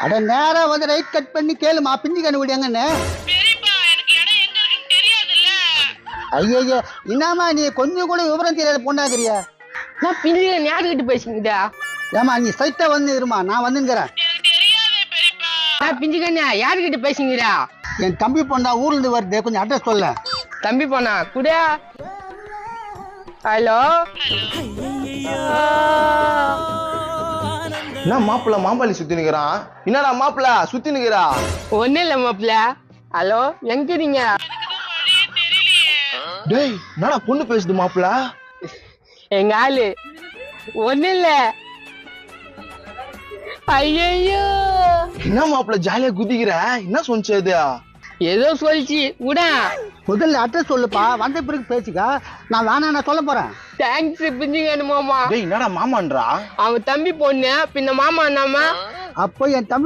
அட நேரா வந்து ரைட் கட் பண்ணி கேளுமா பிஞ்சு கண்டுபிடி எங்கன்னு. ஐயோ என்னம்மா நீ கொஞ்சம் கூட விவரம் தெரியாத பொண்ணாக்குறியா? நான் பிஞ்சு யாருக்கிட்ட பேசுங்கடா? ஏமா நீ சைட்டா வந்து இருமா, நான் வந்துங்கிறேன். நான் பிஞ்சு கண்ணா யாருக்கிட்ட பேசுங்கடா? என் தம்பி பொண்ணா ஊர்ல இருந்து வருது, கொஞ்சம் அட்ரஸ் சொல்ல. தம்பி போனா கூட. ஹலோ என்ன மாப்பிள்ள மாம்பாளி சுத்தி நிக்கிறான்? என்னடா மாப்பிள்ள சுத்தி நிக்கிறா? ஒன்னும் இல்ல மாப்பிள்ள. ஹலோ எங்கிறீங்க? டேய் என்னடா பொண்ணு பேசுது மாப்பிள்ள? எங்க ஆளு ஒன்னும் இல்ல. ஐயோ என்ன மாப்பிள்ள ஜாலியா குதிக்கிற? என்ன சொன்னிச்சு அது? ஏதோ சொல்லிச்சு விட. முதல்ல அட்ரஸ் சொல்லுப்பா, வந்த பிறகு பேசிக்கா. நான் வேணா நான் சொல்ல போறேன். தேங்க்ஸ் பிஞ்சுங்க மாமா. டேய் என்னடா மாமான்றா? அவன் தம்பி பொண்ணு பின்ன மாமா என்னாமா? அப்போ என் தம்பி